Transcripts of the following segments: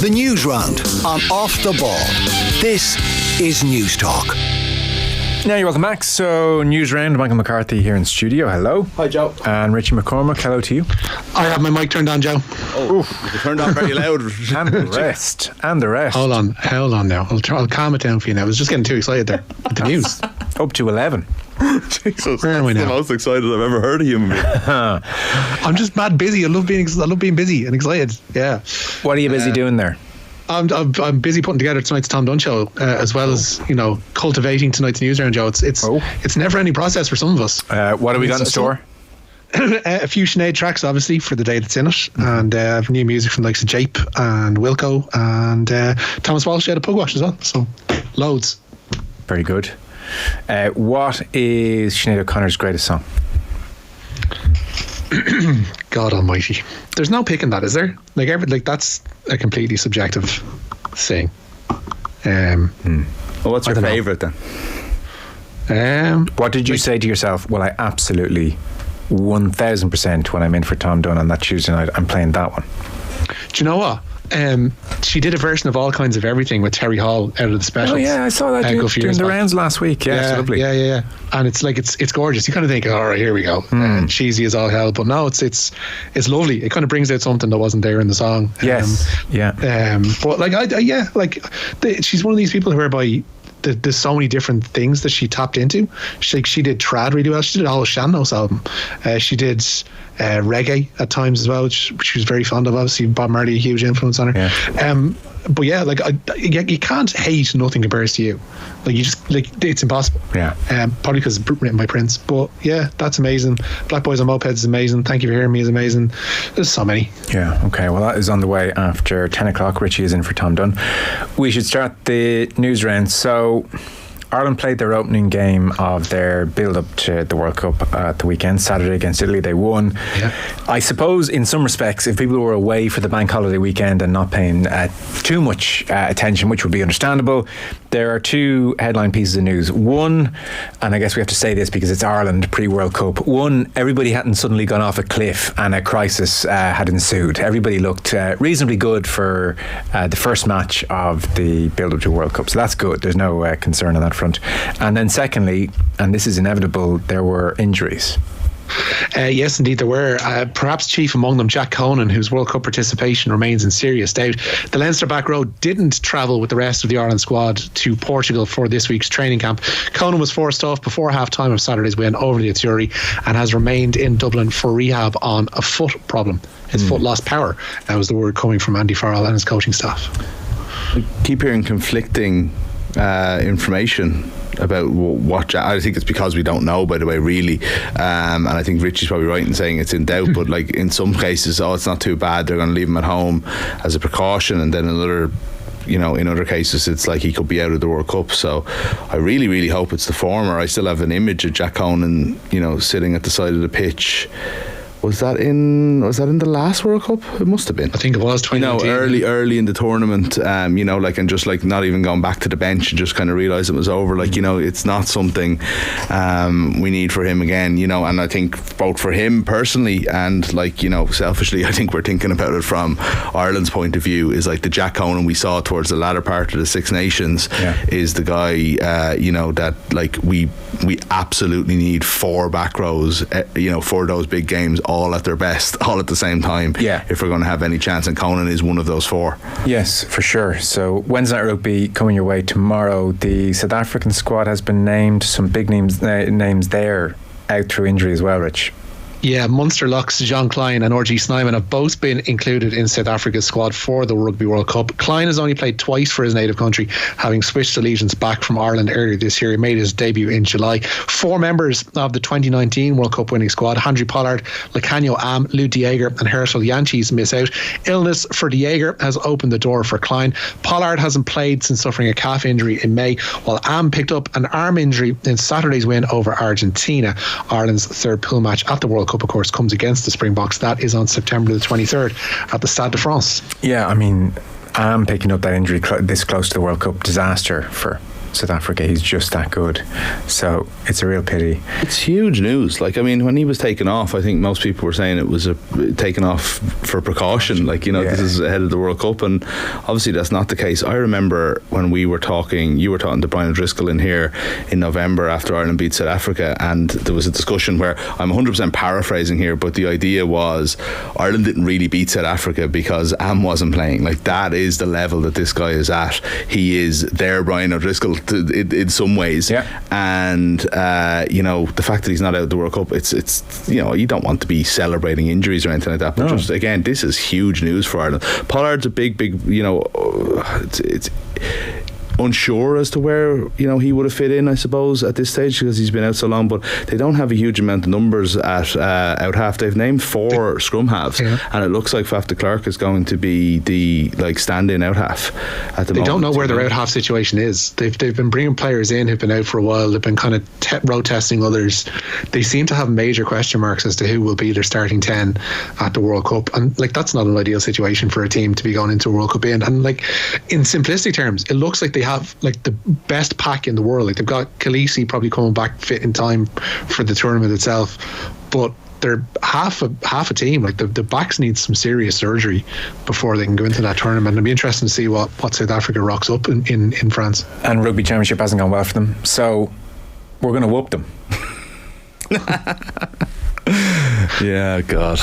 The Newsround on Off the Ball. This is News Talk. Yeah, you're welcome back. So, Newsround, Michael McCarthy here in studio. Hello. Hi, Joe. And Richie McCormack, hello to you. I have my mic turned on, Joe. Oh, you turned on very loud. And the rest. And the rest. Hold on now. I'll calm it down for you now. I was just getting too excited there with the news. Up to 11. Jesus, Where are we that's now? the most excited I've ever heard of you. I'm just mad busy. I love being busy and excited. Yeah. What are you busy doing there? I'm busy putting together tonight's Tom Dunn show, as well as cultivating tonight's Newsround, Joe. It's never any process for some of us. What have we got in store? A few Sinead tracks, obviously, for the day that's in it, and new music from the likes of Jape and Wilco and Thomas Walsh had a Pugwash as well. So loads. Very good. What is Sinead O'Connor's greatest song? God almighty. There's no picking that, is there? That's a completely subjective thing. Well, what's your favourite then? What did you say to yourself? Well, I absolutely 1000% when I'm in for Tom Dunn on that Tuesday night, I'm playing that one. Do you know what? She did a version of All Kinds of Everything with Terry Hall out of the specials. Oh yeah, I saw that during the rounds last week. Yeah, it's lovely. Yeah. And it's gorgeous. You kind of think, all right, here we go. Cheesy as all hell, but no, it's lovely. It kind of brings out something that wasn't there in the song. Yes. But she's one of these people whereby there's so many different things that she tapped into. She did trad really well. She did a whole Shannos album. She did reggae at times as well, which she was very fond of. Obviously, Bob Marley, a huge influence on her. Yeah. But yeah, you can't hate Nothing Compares to You. It's impossible. Yeah. Probably because it's written by Prince. But yeah, that's amazing. Black Boys on Mopeds is amazing. Thank You for Hearing Me is amazing. There's so many. Yeah. Okay. Well, that is on the way after 10 o'clock. Richie is in for Tom Dunn. We should start the news round. So, Ireland played their opening game of their build-up to the World Cup at the weekend, Saturday against Italy. They won. Yeah. I suppose in some respects, if people were away for the bank holiday weekend and not paying too much attention, which would be understandable, there are two headline pieces of news. One, and I guess we have to say this because it's Ireland pre-World Cup. One, everybody hadn't suddenly gone off a cliff and a crisis had ensued. Everybody looked reasonably good for the first match of the build-up to World Cup. So that's good. There's no concern on that front. And then secondly, and this is inevitable, there were injuries. Yes, indeed there were. Perhaps chief among them, Jack Conan, whose World Cup participation remains in serious doubt. The Leinster back row didn't travel with the rest of the Ireland squad to Portugal for this week's training camp. Conan was forced off before half-time of Saturday's win over the Azzurri and has remained in Dublin for rehab on a foot problem. His foot lost power. That was the word coming from Andy Farrell and his coaching staff. We keep hearing conflicting information about what I think it's because we don't know, by the way, really, and I think Richie's probably right in saying it's in doubt, but in some cases, it's not too bad, they're going to leave him at home as a precaution, and then in other cases it's like he could be out of the World Cup. So I really, really hope it's the former. I still have an image of Jack Conan sitting at the side of the pitch. Was that in the last World Cup? It must have been. I think it was 2019. Early in the tournament, and just not even going back to the bench and just kind of realise it was over. It's not something we need for him again. And I think both for him personally and selfishly, I think we're thinking about it from Ireland's point of view. Is the Jack Conan we saw towards the latter part of the Six Nations is the guy that we absolutely need four back rows. For those big games. All at their best, all at the same time, if we're going to have any chance, and Conan is one of those four. Yes, for sure. So Wednesday night rugby coming your way tomorrow. The South African squad has been named. Some big names there out through injury as well, Rich. Yeah, Munster Locks, John Kleyn and RG Snyman have both been included in South Africa's squad for the Rugby World Cup. Kleyn has only played twice for his native country, having switched allegiance back from Ireland earlier this year. He made his debut in July. Four members of the 2019 World Cup winning squad, Handry Pollard, Lacanio Am, Lou Dieger and Herschel Janchis, miss out. Illness for Dieger has opened the door for Kleyn. Pollard hasn't played since suffering a calf injury in May, while Am picked up an arm injury in Saturday's win over Argentina. Ireland's third pool match at the World Cup, of course, comes against the Springboks. That is on September the 23rd at the Stade de France. Yeah, I mean, I'm picking up that injury this close to the World Cup. Disaster for South Africa. He's just that good. So it's a real pity. It's huge news. Like, I mean, when he was taken off, I think most people were saying it was taken off for precaution. Like, this is ahead of the World Cup, and obviously that's not the case. I remember when you were talking to Brian O'Driscoll in here in November after Ireland beat South Africa, and there was a discussion where, I'm 100% paraphrasing here, but the idea was Ireland didn't really beat South Africa because Am wasn't playing. Like, that is the level that this guy is at. He is their Brian O'Driscoll in some ways. And the fact that he's not out of the World Cup, it's you don't want to be celebrating injuries or anything like that, but just again, this is huge news for Ireland. Pollard's a big it's unsure as to where he would have fit in, I suppose, at this stage, because he's been out so long, but they don't have a huge amount of numbers at out half. They've named 4 scrum halves, and it looks like Faf de Klerk is going to be the stand-in out half at the moment. They don't know where their out half situation is. They've been bringing players in who've been out for a while. They've been kind of road testing others. They seem to have major question marks as to who will be their starting 10 at the World Cup, and that's not an ideal situation for a team to be going into a World Cup in. And in simplistic terms, it looks like they have the best pack in the world. Like, they've got Khaleesi probably coming back fit in time for the tournament itself, but they're half a team. Like, the backs need some serious surgery before they can go into that tournament. It'll be interesting to see what South Africa rocks up in France. And Rugby Championship hasn't gone well for them, so we're going to whoop them. Yeah, God.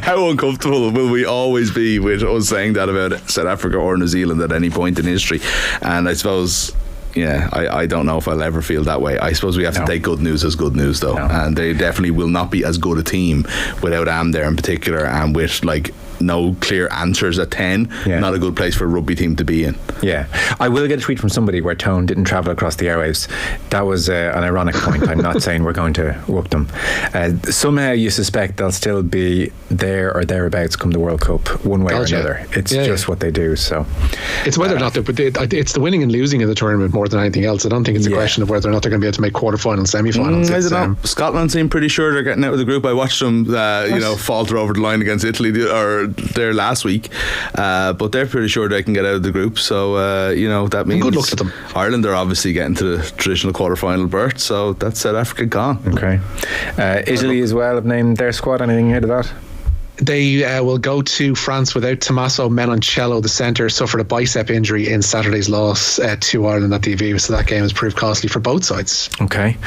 How uncomfortable will we always be with us saying that about South Africa or New Zealand at any point in history? And I suppose, I don't know if I'll ever feel that way. I suppose we have to take good news as good news, though. And they definitely will not be as good a team without Am there in particular, and with no clear answers at 10. Not a good place for a rugby team to be in. I will get a tweet from somebody where Tone didn't travel across the airwaves. That was an ironic point. I'm not saying we're going to whoop them. Somehow you suspect they'll still be there or thereabouts come the World Cup, one way or another. It's just what they do. So it's whether or not it's the winning and losing of the tournament more than anything else. I don't think it's a question of whether or not they're going to be able to make quarterfinals, semi-finals. I don't know. Scotland seem pretty sure they're getting out of the group. I watched them falter over the line against Italy there last week, but they're pretty sure they can get out of the group, so that means good luck to them. Ireland are obviously getting to the traditional quarter-final berth, so that's South Africa gone. Okay. Italy as well have named their squad. Anything ahead of that? They will go to France without Tommaso Menoncello. The centre suffered a bicep injury in Saturday's loss to Ireland at the Aviva, so that game has proved costly for both sides. Okay.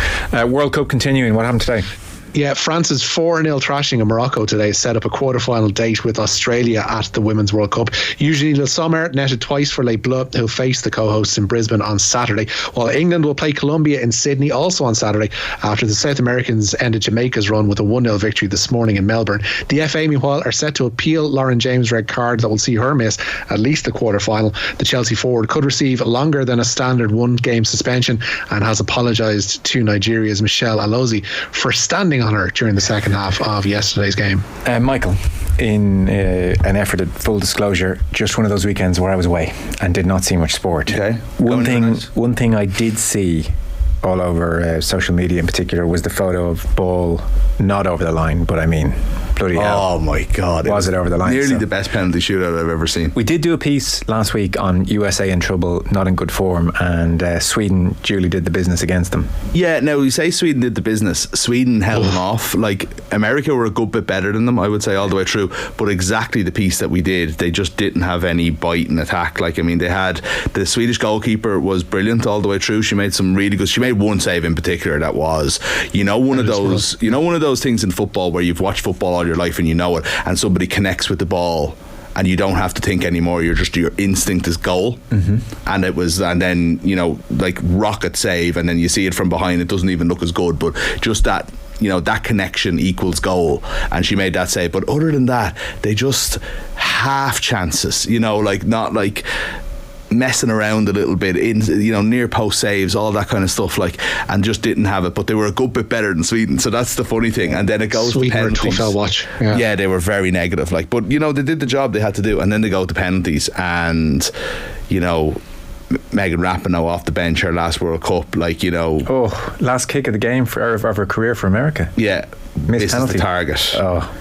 World Cup continuing. What happened today? Yeah, France's 4-0 thrashing of Morocco today set up a quarter-final date with Australia at the Women's World Cup. Usually Le Sommer netted twice for Les Bleus, who'll face the co-hosts in Brisbane on Saturday, while England will play Colombia in Sydney also on Saturday after the South Americans ended Jamaica's run with a 1-0 victory this morning in Melbourne. The FA, meanwhile, are set to appeal Lauren James' red card that will see her miss at least the quarter-final. The Chelsea forward could receive longer than a standard one-game suspension and has apologised to Nigeria's Michelle Alozie for standing on her during the second half of yesterday's game. Michael, in an effort at full disclosure, just one of those weekends where I was away and did not see much sport. Okay. One thing I did see all over social media in particular was the photo of ball not over the line, but I mean, bloody hell. Oh my God. Was it over the line? Nearly the best penalty shootout I've ever seen. We did do a piece last week on USA in trouble, not in good form, and Sweden duly did the business against them. Yeah, now you say Sweden did the business. Sweden held them off. Like, America were a good bit better than them, I would say, all the way through, but exactly the piece that we did, they just didn't have any bite in attack. Like, I mean, they had the Swedish goalkeeper was brilliant all the way through. She made some really good, she made one save in particular that was, one of those things in football where you've watched football all your life and you know it, and somebody connects with the ball and you don't have to think anymore, your instinct is goal. And then like rocket save, and then you see it from behind, it doesn't even look as good, but just that, that connection equals goal, and she made that save. But other than that, they just half chances, not like messing around a little bit in near post saves, all that kind of stuff, and just didn't have it. But they were a good bit better than Sweden, so that's the funny thing. And then it goes to penalties. Tough watch. Yeah, they were very negative, but they did the job they had to do, and then they go to penalties, and Megan Rapinoe off the bench, her last World Cup, last kick of the game of her career for America. Yeah, missed penalty. Is the target. Oh,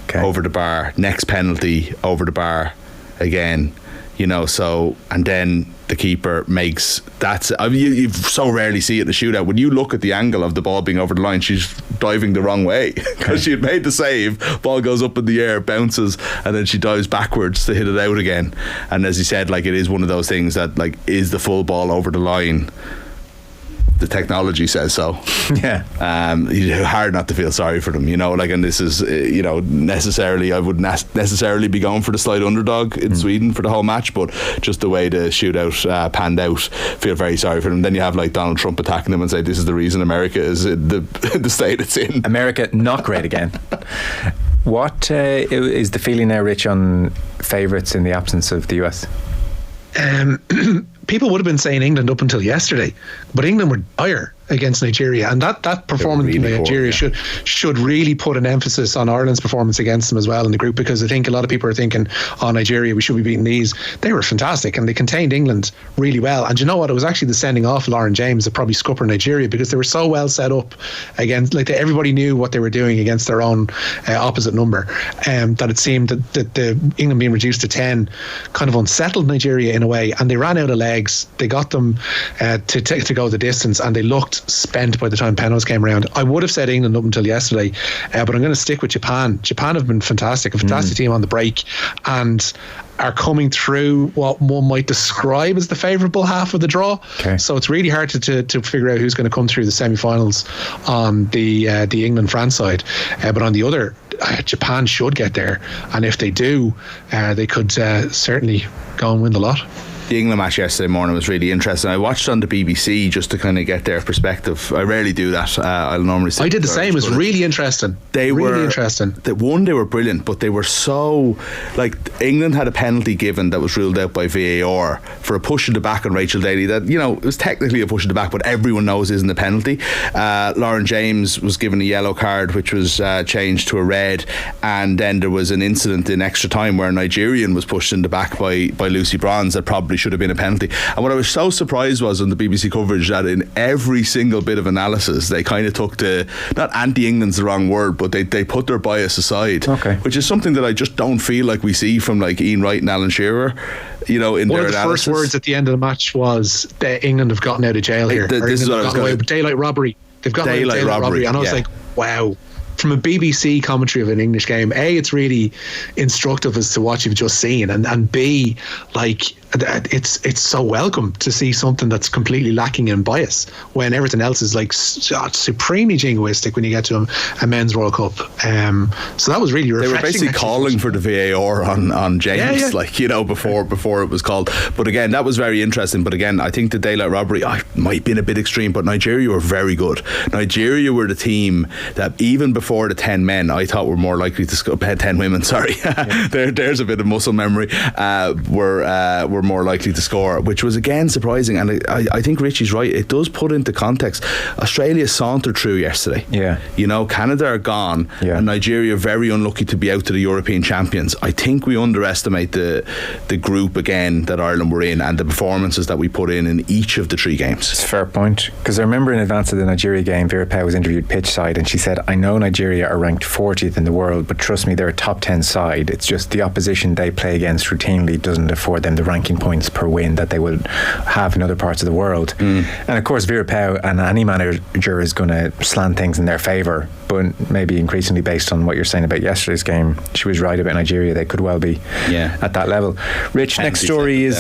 okay. Over the bar, next penalty over the bar again. you know. So, and then the keeper makes you so rarely see it in a shootout. When you look at the angle of the ball being over the line, she's diving the wrong way because she had made the save. Ball goes up in the air, bounces, and then she dives backwards to hit it out again. And as he said, like, it is one of those things that, like, is the full ball over the line? The technology says so. Yeah. Hard not to feel sorry for them, you know. Like, and this is, necessarily, I wouldn't necessarily be going for the slight underdog in Sweden for the whole match, but just the way the shootout panned out, feel very sorry for them. Then you have, like, Donald Trump attacking them and say this is the reason America is in the state it's in. America not great again. What is the feeling now, Rich, on favourites in the absence of the US? People would have been saying England up until yesterday, but England were dire against Nigeria, and that performance really in Nigeria should really put an emphasis on Ireland's performance against them as well in the group, because I think a lot of people are thinking, Nigeria, we should be beating these. They were fantastic and they contained England really well. And you know what, it was actually the sending off of Lauren James that probably scuppered Nigeria, because they were so well set up against, like, everybody knew what they were doing against their own opposite number, that it seemed that the England being reduced to 10 kind of unsettled Nigeria in a way, and they ran out of legs. They got them to go the distance, and they looked spent by the time penalties came around. I would have said England up until yesterday, but I'm going to stick with Japan. Japan have been fantastic, a fantastic team on the break, and are coming through what one might describe as the favourable half of the draw. Okay. So it's really hard to figure out who's going to come through the semi-finals on the England-France side. But on the other, Japan should get there, and if they do, they could certainly go and win the lot. The England match yesterday morning was really interesting. I watched on the BBC just to kind of get their perspective. I rarely do that. I'll normally. I did the same. It was really interesting. They were brilliant, but they were so, like, England had a penalty given that was ruled out by VAR for a push in the back on Rachel Daly. That, you know, it was technically a push in the back, but everyone knows isn't a penalty. Lauren James was given a yellow card, which was changed to a red, and then there was an incident in extra time where a Nigerian was pushed in the back by Lucy Bronze that probably should have been a penalty. And what I was so surprised was on the BBC coverage that in every single bit of analysis they kind of took the, not anti-England's the wrong word, but they put their bias aside, which is something that I just don't feel like we see from, like, Ian Wright and Alan Shearer, you know, in their analysis. One of the first words at the end of the match was that England have gotten out of jail here. This is what I was going to... Daylight robbery. They've got daylight robbery. And I was like, wow. From a BBC commentary of an English game, A, it's really instructive as to what you've just seen, and B, like, it's so welcome to see something that's completely lacking in bias when everything else is, like, supremely jingoistic when you get to a men's World Cup. So that was really refreshing. They were basically calling for the VAR on James, like, you know, before it was called. But again, that was very interesting. But again, I think the daylight robbery might have been a bit extreme, but Nigeria were very good. Nigeria were the team that, even before the 10 men, I thought were more likely to score. 10 women, sorry. There's a bit of muscle memory. Were more likely to score, which was again surprising. And I think Richie's right. It does put into context. Australia sauntered through yesterday. Yeah. You know, Canada are gone, and Nigeria very unlucky to be out to the European champions. I think we underestimate the group again that Ireland were in, and the performances that we put in each of the 3 games. It's a fair point, because I remember in advance of the Nigeria game, Vera Pauw was interviewed pitch side, and she said, I know Nigeria are ranked 40th in the world, but trust me, they're a top 10 side. It's just the opposition they play against routinely doesn't afford them the ranking points per win that they would have in other parts of the world. And of course, Vera Pauw and any manager is going to slant things in their favour, but maybe increasingly based on what you're saying about yesterday's game, she was right about Nigeria. They could well be at that level. Rich, next story is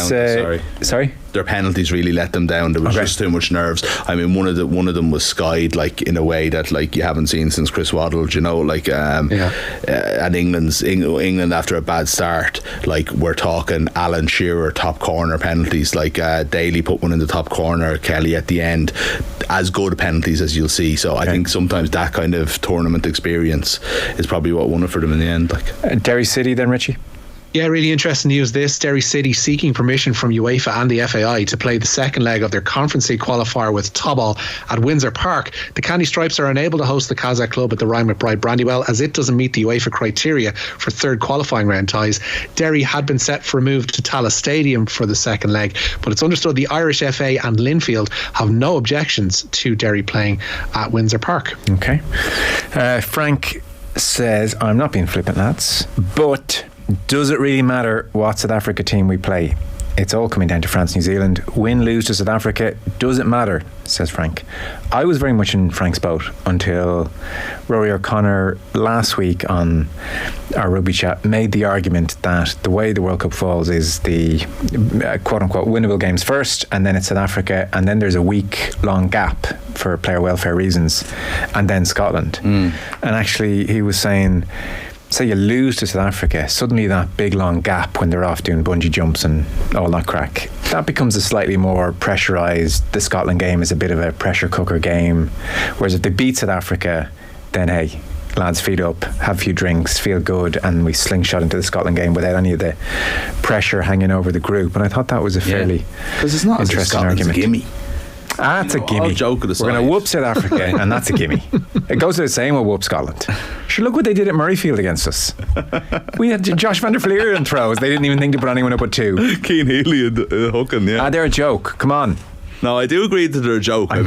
sorry? Their penalties really let them down. There was just too much nerves. I mean, one of them was skied, like, in a way that, like, you haven't seen since Chris Waddle, you know, like, and England after a bad start, like, we're talking Alan Shearer top corner penalties, like, Daly put one in the top corner, Kelly at the end, as good penalties as you'll see. So I think sometimes that kind of tournament experience is probably what won it for them in the end. Like, Derry City then, Richie? Yeah, really interesting news this. Derry City seeking permission from UEFA and the FAI to play the second leg of their Conference League qualifier with Tobal at Windsor Park. The Candy Stripes are unable to host the Kazakh club at the Ryan McBride Brandywell as it doesn't meet the UEFA criteria for third qualifying round ties. Derry had been set for a move to Tallaght Stadium for the second leg, but it's understood the Irish FA and Linfield have no objections to Derry playing at Windsor Park. Okay. Frank says, I'm not being flippant, lads, but Does it really matter what South Africa team we play? It's all coming down to France, New Zealand. Win, lose to South Africa. Does it matter? Says Frank. I was very much in Frank's boat until Rory O'Connor last week on our rugby chat made the argument that the way the World Cup falls is the quote-unquote winnable games first, and then it's South Africa, and then there's a week-long gap for player welfare reasons, and then Scotland. And actually he was saying, say you lose to South Africa, suddenly that big long gap when they're off doing bungee jumps and all that crack, that becomes a slightly more pressurised. The Scotland game is a bit of a pressure cooker game, whereas if they beat South Africa, then hey, lads, feet up, have a few drinks, feel good, and we slingshot into the Scotland game without any of the pressure hanging over the group. And I thought that was a fairly it's not interesting argument. Gimme. That's a gimme. We're going to whoop South Africa, and that's a gimme. It goes to the same with whoop Scotland. Sure, look what they did at Murrayfield against us. We had Josh van der Vlier in throws. They didn't even think to put anyone up at 2. Keane Healy and hooking, yeah. They're a joke. Come on. No, I do agree that they're a joke. I'm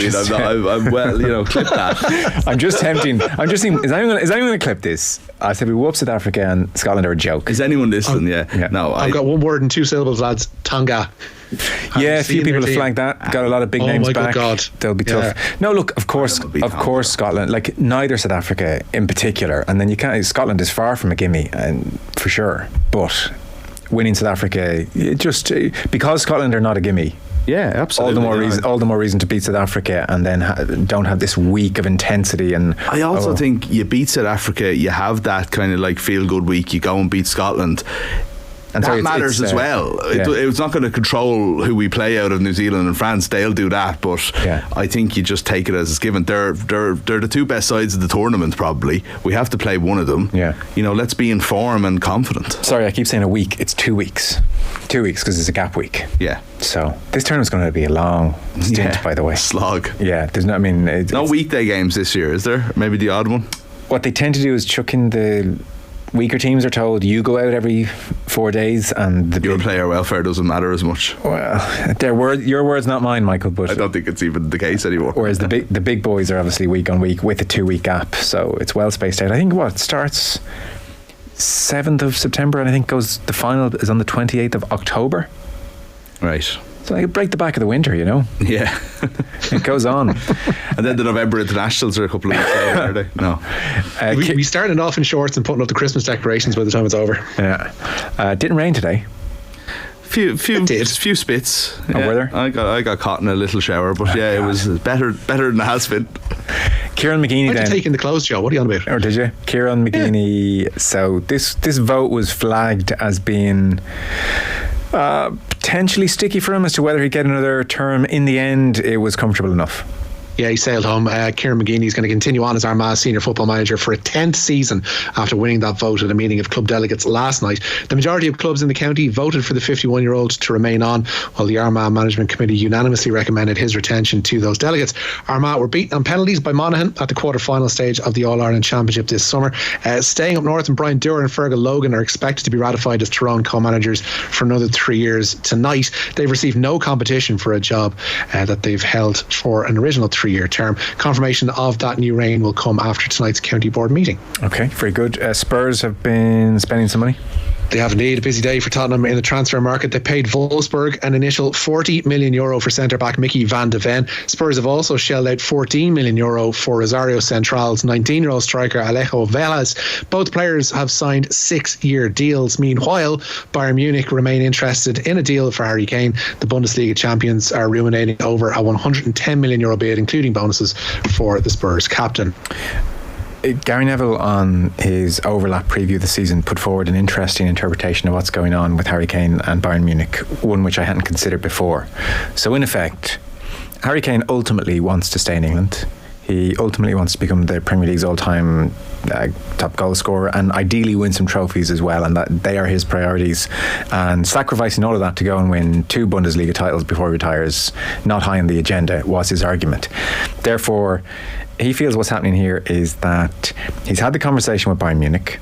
well, clip that. I'm just tempting. I'm just thinking, is anyone going to clip this? I said we whoop South Africa and Scotland are a joke. Is anyone listening? Yeah. No, I've got one word in 2 syllables, lads. Tonga. Yeah, a few people have flagged that. Got a lot of big names back. God. They'll be tough. No, look, of course, Scotland. Like neither South Africa in particular, and then you can't. Scotland is far from a gimme, and for sure. But winning South Africa, just because Scotland are not a gimme. Yeah, absolutely. All the more reason to beat South Africa, and then don't have this week of intensity. And I also think you beat South Africa, you have that kind of like feel good week. You go and beat Scotland. And that matters as well. It's not going to control who we play out of New Zealand and France. They'll do that, but I think you just take it as it's given. They're the 2 best sides of the tournament. Probably we have to play one of them. Yeah, let's be in form and confident. Sorry, I keep saying a week. It's 2 weeks. 2 weeks because it's a gap week. Yeah. So this tournament's going to be a long stint, by the way. Slog. Yeah. There's no. I mean, no weekday games this year, is there? Maybe the odd one. What they tend to do is chuck in the weaker teams are told you go out every 4 days, and your player welfare doesn't matter as much. Well, your words, not mine, Michael. But I don't think it's even the case anymore. Whereas the big boys are obviously week on week with a 2 week gap, so it's well spaced out. I think it starts 7th of September, and I think the final is on the 28th of October. Right. So I could break the back of the winter, Yeah. It goes on. And then the November internationals are a couple of weeks later, are they? No. We started off in shorts and putting up the Christmas decorations by the time it's over. Yeah. Didn't rain today. Few spits. Oh, were there? I got caught in a little shower, but it was better than it has been. Kieran McGeeney then. taking the clothes, Joe. What are you on about? Or did you? Kieran McGeeney. Yeah. So this vote was flagged as being potentially sticky for him as to whether he'd get another term. In the end, it was comfortable enough. Yeah, he sailed home. Kieran McGeeney is going to continue on as Armagh's senior football manager for a 10th season after winning that vote at a meeting of club delegates last night. The majority of clubs in the county voted for the 51-year-old to remain on, while the Armagh Management Committee unanimously recommended his retention to those delegates. Armagh were beaten on penalties by Monaghan at the quarter-final stage of the All-Ireland Championship this summer. Staying up north, and Brian Dooher and Fergal Logan are expected to be ratified as Tyrone co-managers for another 3 years tonight. They've received no competition for a job that they've held for an original 3-year term. Confirmation of that new reign will come after tonight's county board meeting. Okay, very good. Spurs have been spending some money. They have indeed. A busy day for Tottenham in the transfer market. They paid Wolfsburg an initial €40 million for centre-back Mickey van de Ven. Spurs have also shelled out €14 million for Rosario Central's 19-year-old striker Alejo Velas. Both players have signed 6-year deals. Meanwhile, Bayern Munich remain interested in a deal for Harry Kane. The Bundesliga champions are ruminating over a €110 million bid, including bonuses for the Spurs captain. Gary Neville, on his overlap preview of the season, put forward an interesting interpretation of what's going on with Harry Kane and Bayern Munich, one which I hadn't considered before. So in effect, Harry Kane ultimately wants to stay in England. He ultimately wants to become the Premier League's all-time top goal scorer, and ideally win some trophies as well, and that they are his priorities. And sacrificing all of that to go and win 2 Bundesliga titles before he retires, not high on the agenda, was his argument. Therefore, he feels what's happening here is that he's had the conversation with Bayern Munich.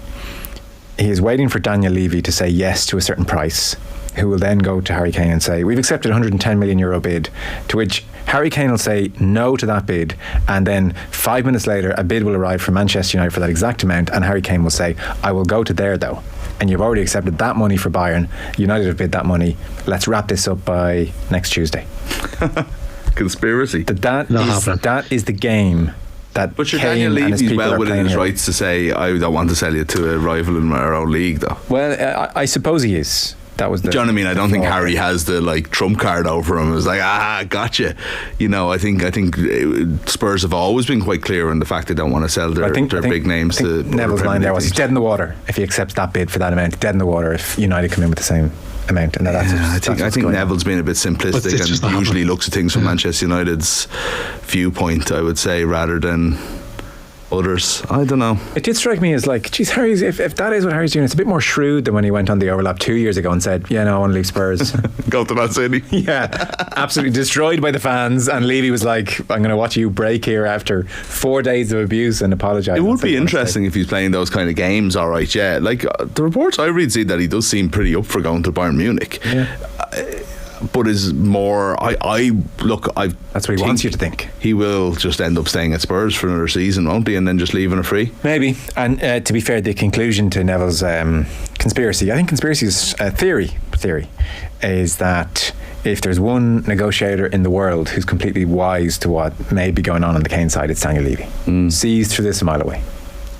He is waiting for Daniel Levy to say yes to a certain price, who will then go to Harry Kane and say, we've accepted a €110 million bid, to which Harry Kane will say no to that bid, and then 5 minutes later a bid will arrive from Manchester United for that exact amount, and Harry Kane will say, I will go to there though. and you've already accepted that money for Bayern. United have bid that money. Let's wrap this up by next Tuesday. Conspiracy. That is the game. But sure, Daniel Levy's well within his rights to say, I don't want to sell you to a rival in our own league, though. Well, I suppose he is. That was the. Do you know what I mean? I don't think Harry has the trump card over him. It was gotcha. I think Spurs have always been quite clear on the fact they don't want to sell their big names. I think Neville's line there was, he's dead in the water if he accepts that bid for that amount. Dead in the water if United come in with the same amount. And I think Neville's been a bit simplistic and usually looks at things from Manchester United's viewpoint, I would say, rather than others. I don't know. It did strike me as Harry's, if that is what Harry's doing, it's a bit more shrewd than when he went on the overlap 2 years ago and said, I want to leave Spurs. Go to Man City. Yeah, absolutely destroyed by the fans, and Levy was like, I'm going to watch you break here after 4 days of abuse and apologise. It would be interesting if he's playing those kind of games, alright, yeah. The reports I read say that he does seem pretty up for going to Bayern Munich. Yeah. But is more that's what he wants you to think. He will just end up staying at Spurs for another season, won't he, and then just leaving it free? Maybe. And to be fair, the conclusion to Neville's conspiracy, I think conspiracy's theory is that if there's one negotiator in the world who's completely wise to what may be going on the Kane side, it's Daniel Levy. Sees through this a mile away.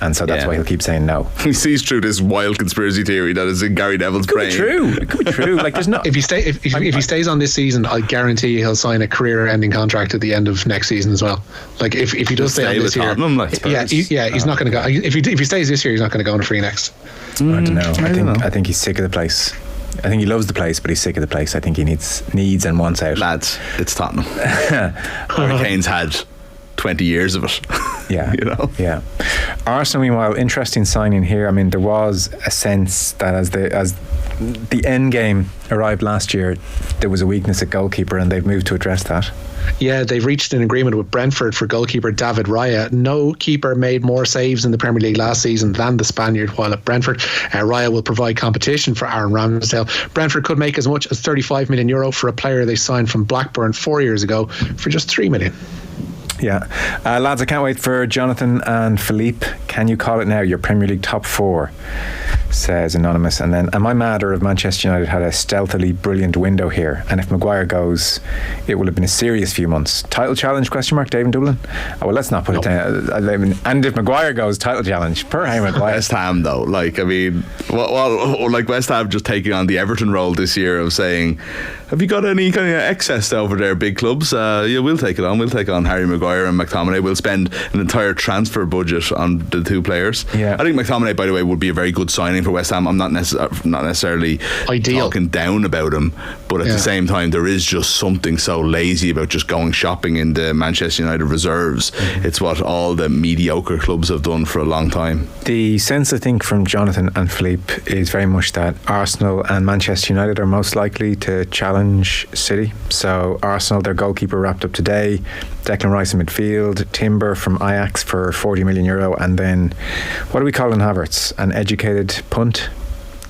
And so that's why he'll keep saying no. He sees through this wild conspiracy theory that is in Gary Neville's brain. It could be true. There's no. If he stays on this season, I guarantee he'll sign a career-ending contract at the end of next season as well. If he does stay on this year, he's not going to go. If he stays this year, he's not going to go on a free next. I don't know. I think he's sick of the place. I think he loves the place, but he's sick of the place. I think he needs and wants out. Lads, it's Tottenham. Kane's had 20 years of it. Yeah. Yeah. Arsenal, meanwhile, interesting signing here. I mean, there was a sense that as the end game arrived last year, there was a weakness at goalkeeper, and they've moved to address that. Yeah, they've reached an agreement with Brentford for goalkeeper David Raya. No keeper made more saves in the Premier League last season than the Spaniard while at Brentford. Raya will provide competition for Aaron Ramsdale. Brentford could make as much as €35 million for a player they signed from Blackburn 4 years ago for just $3 million. Yeah. Lads, I can't wait for Jonathan and Philippe. Can you call it now? Your Premier League top four, says Anonymous. And then, am I mad, or have Manchester United had a stealthily brilliant window here? And if Maguire goes, it will have been a serious few months. Title challenge, ? Dave in Dublin? Oh, well, let's not put it down. And if Maguire goes, title challenge. Per Harry Maguire. West Ham, though. West Ham just taking on the Everton role this year of saying, have you got any kind of excess over there, big clubs? We'll take it on. We'll take on Harry Maguire and McTominay. We'll spend an entire transfer budget on the two players. Yeah. I think McTominay, by the way, would be a very good signing for West Ham. I'm not necessarily talking down about him, but at the same time, there is just something so lazy about just going shopping in the Manchester United reserves. It's what all the mediocre clubs have done for a long time. The sense, I think, from Jonathan and Philippe is very much that Arsenal and Manchester United are most likely to challenge City. So Arsenal, their goalkeeper wrapped up today. Declan Rice in midfield, Timber from Ajax for €40 million, and then what do we call Havertz? An educated punt.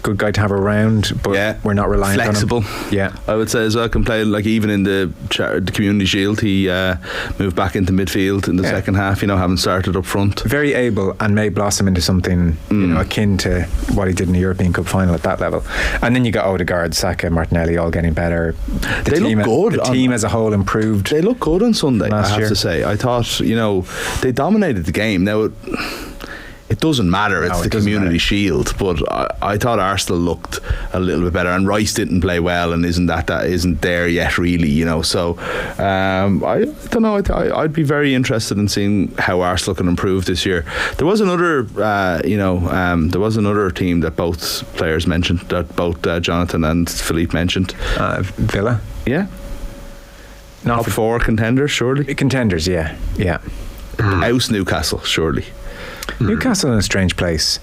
Good guy to have around, but we're not reliant flexible on him. Yeah, I would say as well. Can play even in the Community Shield. He moved back into midfield in the second half. Having started up front. Very able, and may blossom into something akin to what he did in the European Cup final at that level. And then you got Odegaard, Saka, Martinelli, all getting better. They look good. The team as a whole improved. They look good on Sunday. I have to say. I thought they dominated the game. Now. It doesn't matter. It's the Community Shield, but I thought Arsenal looked a little bit better, and Rice didn't play well, and isn't there yet, really. So I don't know. I'd be very interested in seeing how Arsenal can improve this year. There was another, there was another team that both players mentioned, that both Jonathan and Philippe mentioned. Villa. Yeah. Top four contenders, surely. Contenders, yeah. Oust Newcastle, surely. Newcastle in a strange place.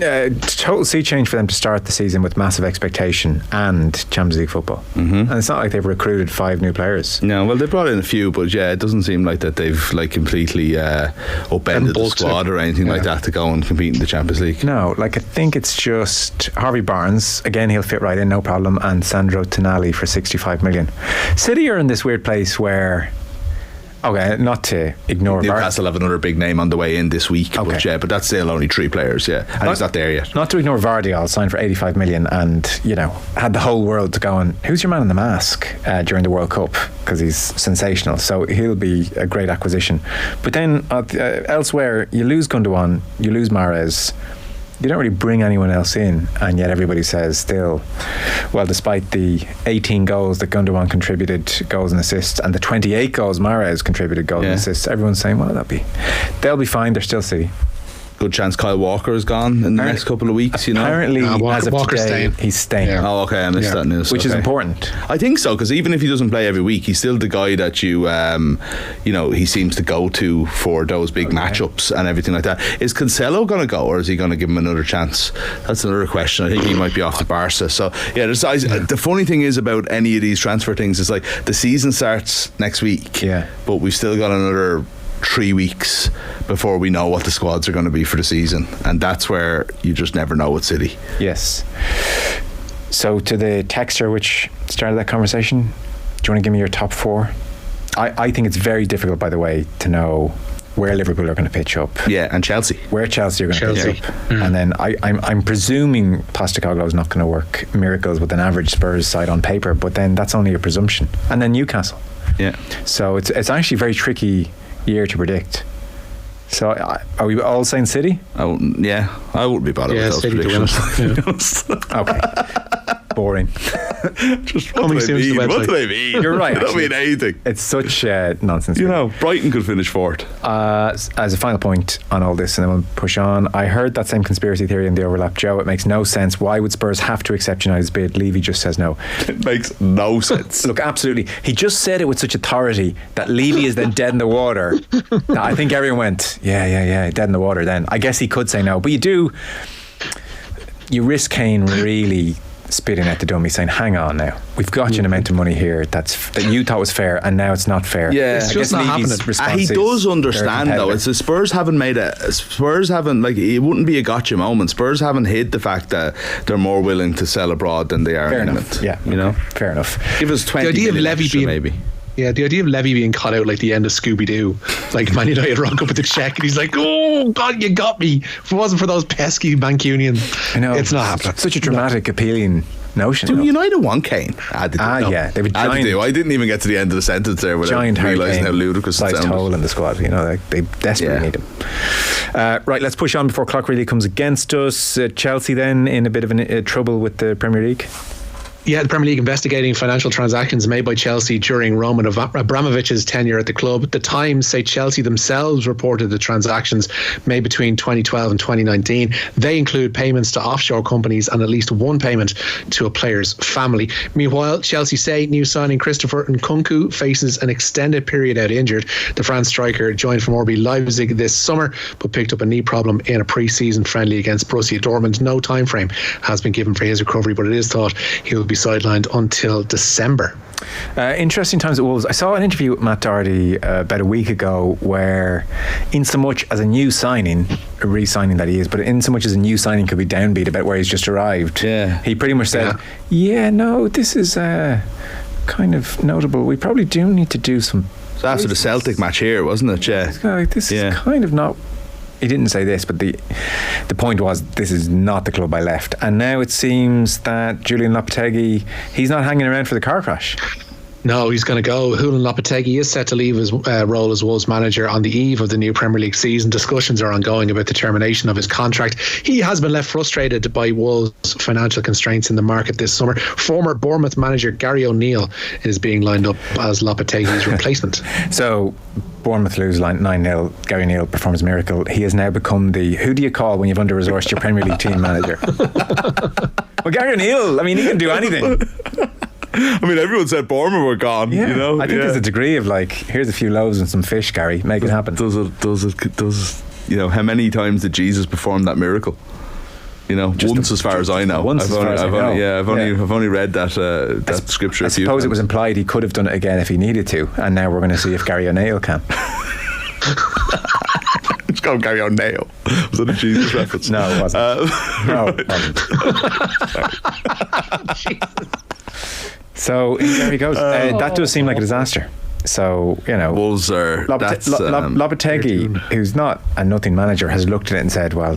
Total sea change for them to start the season with massive expectation and Champions League football. And it's not like they've recruited 5 new players. No, well, they brought in a few, but it doesn't seem like that they've completely upended the squad or anything like that to go and compete in the Champions League. No, I think it's just Harvey Barnes, again, he'll fit right in, no problem, and Sandro Tonali for 65 million. City are in this weird place where Okay, not to ignore Newcastle have another big name on the way in this week. Okay. But that's still only 3 players, and he's not there yet. Not to ignore Vardy, I'll sign for 85 million and, had the whole world going, who's your man in the mask during the World Cup? Because he's sensational. So he'll be a great acquisition. But then elsewhere, you lose Gundogan, you lose Mahrez. You don't really bring anyone else in, and yet everybody says still, well, despite the 18 goals that Gundogan contributed, goals and assists, and the 28 goals Mahrez contributed, goals and assists, everyone's saying, well, they'll be fine, they're still City. Good chance Kyle Walker is gone in the next couple of weeks, Apparently, as of Walker's today, he's staying. Yeah. Oh, okay, I missed that news. Which is important. I think so, because even if he doesn't play every week, he's still the guy that he seems to go to for those big matchups and everything like that. Is Cancelo going to go, or is he going to give him another chance? That's another question. I think he might be off to Barca. So, the funny thing is about any of these transfer things is like the season starts next week, but we've still got another 3 weeks before we know what the squads are going to be for the season, and that's where you just never know with City. Yes. So to the texter which started that conversation, do you want to give me your top 4? I think it's very difficult, by the way, to know where Liverpool are going to pitch up. Yeah, and Chelsea. Where Chelsea are going to pitch up. And then I'm presuming Postecoglou is not going to work miracles with an average Spurs side on paper, but then that's only a presumption. And then Newcastle. Yeah. So it's actually very tricky year to predict. So are we all saying City? I wouldn't be bothered with those City predictions. Okay. Boring. Just what do I mean? You're right. I don't mean anything. It's such nonsense. Brighton could finish 4th. As a final point on all this, and then we'll push on. I heard that same conspiracy theory in the overlap, Joe. It makes no sense. Why would Spurs have to accept United's bid? Levy just says no. It makes no sense. Look, absolutely. He just said it with such authority that Levy is then dead in the water. I think everyone went, yeah, dead in the water then. I guess he could say no. But you risk Kane really spitting at the dummy, saying, hang on now, we've got you an amount of money here that you thought was fair, and now it's not fair. It's just not happening. He does understand though. It's the Spurs haven't it wouldn't be a gotcha moment. Spurs haven't hid the fact that they're more willing to sell abroad than they are in England. Fair enough. Give us 20 million extra, maybe. Yeah, the idea of Levy being caught out like the end of Scooby-Doo, like Man United rock up with the check and he's like, oh God, you got me. If it wasn't for those pesky Mancunian, it's not happening. Such a dramatic, appealing notion. Do United want Kane? Yeah, they would. I didn't even get to the end of the sentence there without realising how ludicrous it sounded. Hole in the squad. They desperately need him. Right, let's push on before clock really comes against us. Chelsea then in a bit of trouble with the Premier League. Yeah, the Premier League investigating financial transactions made by Chelsea during Roman Abramovich's tenure at the club. The Times say Chelsea themselves reported the transactions made between 2012 and 2019. They include payments to offshore companies and at least one payment to a player's family. Meanwhile, Chelsea say new signing Christopher Nkunku faces an extended period out injured. The France striker joined from RB Leipzig this summer, but picked up a knee problem in a pre-season friendly against Borussia Dortmund. No time frame has been given for his recovery, but it is thought he will be sidelined until December. Interesting times at Wolves. I saw an interview with Matt Doherty about a week ago where, in so much as a new signing, a re-signing that he is, but in so much as a new signing could be downbeat about where he's just arrived, he pretty much said, this is kind of notable. We probably do need to do some... So after the Celtic match here, wasn't it? This is kind of not... He didn't say this, but the point was this is not the club I left. And now it seems that Julian Lopetegui, he's not hanging around for the car crash. No, he's going to go. Julian Lopetegui is set to leave his role as Wolves manager on the eve of the new Premier League season. Discussions are ongoing about the termination of his contract. He has been left frustrated by Wolves' financial constraints in the market this summer. Former Bournemouth manager Gary O'Neill is being lined up as Lopetegui's replacement. So Bournemouth lose 9-0. Gary O'Neill performs a miracle. He has now become the who do you call when you've under-resourced your Premier League team manager? Well, Gary O'Neill, he can do anything. Everyone said Bournemouth were gone. I think there's a degree of here's a few loaves and some fish, Gary, make it happen. Does how many times did Jesus perform that miracle? Once, as far as I know. I've only read that scripture. I suppose it was implied he could have done it again if he needed to, and now we're going to see if Gary O'Neill can. It's called Gary O'Neill. Was that a Jesus reference? No, it wasn't. No, it wasn't. Jesus. So there he goes. That does seem like a disaster. So, you know, Wolves are Lopetegui, who's not a nothing manager, has looked at it and said, well,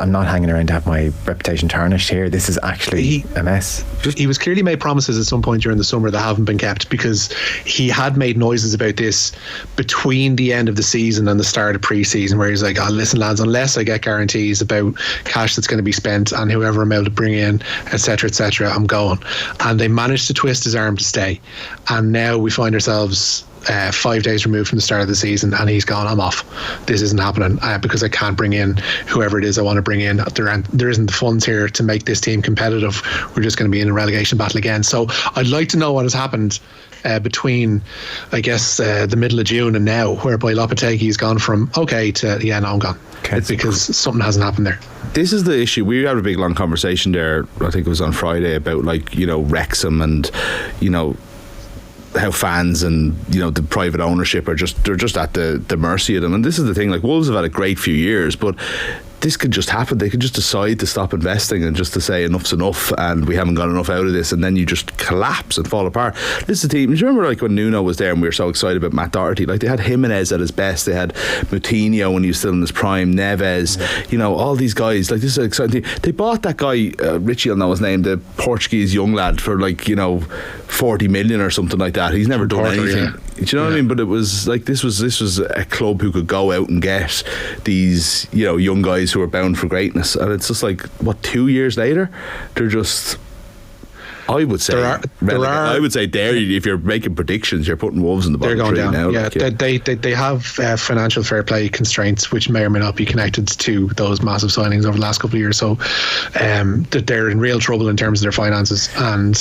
I'm not hanging around to have my reputation tarnished here. This is actually a mess. He was clearly made promises at some point during the summer that haven't been kept, because he had made noises about this between the end of the season and the start of pre-season, where he's like, oh, listen lads, unless I get guarantees about cash that's going to be spent and whoever I'm able to bring in, etc., I'm going. And they managed to twist his arm to stay, and now we find ourselves 5 days removed from the start of the season, and he's gone, I'm off. This isn't happening because I can't bring in whoever it is I want to bring in. There isn't the funds here to make this team competitive. We're just going to be in a relegation battle again. So I'd like to know what has happened between, I guess, the middle of June and now, whereby Lopetegui's gone from okay to no, I'm gone. Okay. It's because something hasn't happened there. This is the issue. We had a big long conversation there, I think it was on Friday, about Wrexham and how fans and the private ownership they're just at the mercy of them. And this is the thing, like, Wolves have had a great few years, but this could just happen. They could just decide to stop investing and just to say enough's enough and we haven't got enough out of this, and then you just collapse and fall apart. This is a team. Do you remember like when Nuno was there and we were so excited about Matt Doherty? Like, they had Jimenez at his best, they had Moutinho when he was still in his prime, Neves, all these guys. Like, this is an exciting team. They bought that guy, Richie will know his name, the Portuguese young lad, for 40 million or something like that. He's never done anything. Yeah. Do you know what I mean? But it was like this was a club who could go out and get these young guys who are bound for greatness, and it's just like, what, 2 years later they're just, I would say, if you're making predictions, you're putting Wolves in the bottom three now. Yeah, they have financial fair play constraints, which may or may not be connected to those massive signings over the last couple of years. So that they're in real trouble in terms of their finances, and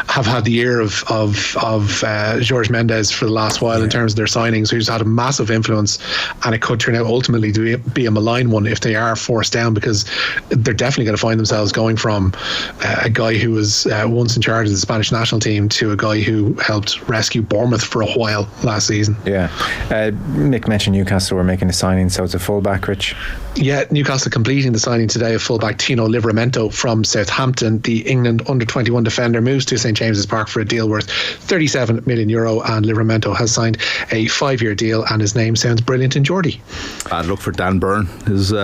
have had the ear of Jorge Mendes for the last while in terms of their signings, who's had a massive influence, and it could turn out ultimately to be a malign one if they are forced down, because they're definitely going to find themselves going from a guy who was once in charge of the Spanish national team to a guy who helped rescue Bournemouth for a while last season. Yeah. Mick mentioned Newcastle were making a signing, so it's a fullback, Rich. Yeah, Newcastle completing the signing today of fullback Tino Livramento from Southampton. The England under-21 defender moves to St James's Park for a deal worth €37 million, and Livramento has signed a 5-year deal, and his name sounds brilliant in Geordie. Bad luck for Dan Byrne. His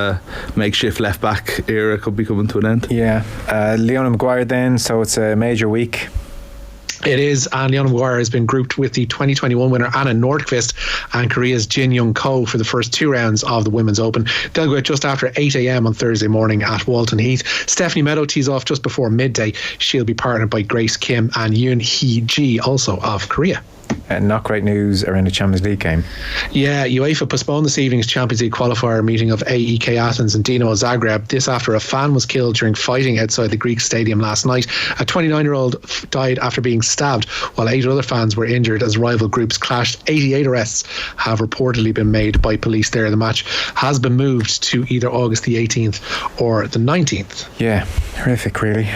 makeshift left-back era could be coming to an end. Yeah. Leona Maguire then, so it's a major week. It is, and Leona Maguire has been grouped with the 2021 winner Anna Nordqvist and Korea's Jin Young Ko for the first 2 rounds of the Women's Open. They'll go out just after 8 a.m. on Thursday morning at Walton Heath. Stephanie Meadow tees off just before midday. She'll be partnered by Grace Kim and Yoon Hee Ji, also of Korea. Not great news around the Champions League game. Yeah, UEFA postponed this evening's Champions League qualifier meeting of AEK Athens and Dinamo Zagreb. This after a fan was killed during fighting outside the Greek stadium last night. A 29-year-old died after being stabbed, while 8 other fans were injured as rival groups clashed. 88 arrests have reportedly been made by police there. The match has been moved to either August the 18th or the 19th. Yeah, horrific really.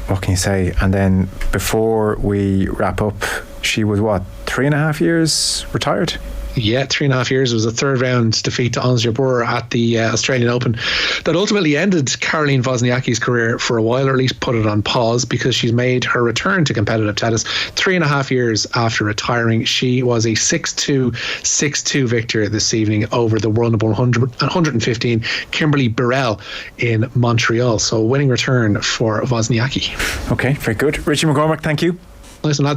What can you say? And then before we wrap up, she was 3.5 years retired? Yeah, 3.5 years. It was a 3rd round defeat to Ons Jabeur at the Australian Open that ultimately ended Caroline Wozniacki's career for a while, or at least put it on pause, because she's made her return to competitive tennis 3.5 years after retiring. She was a 6-2, 6-2 victor this evening over the world number 115 Kimberly Burrell in Montreal. So winning return for Wozniacki. Okay, very good. Richie McCormack, thank you. Nice one, lads.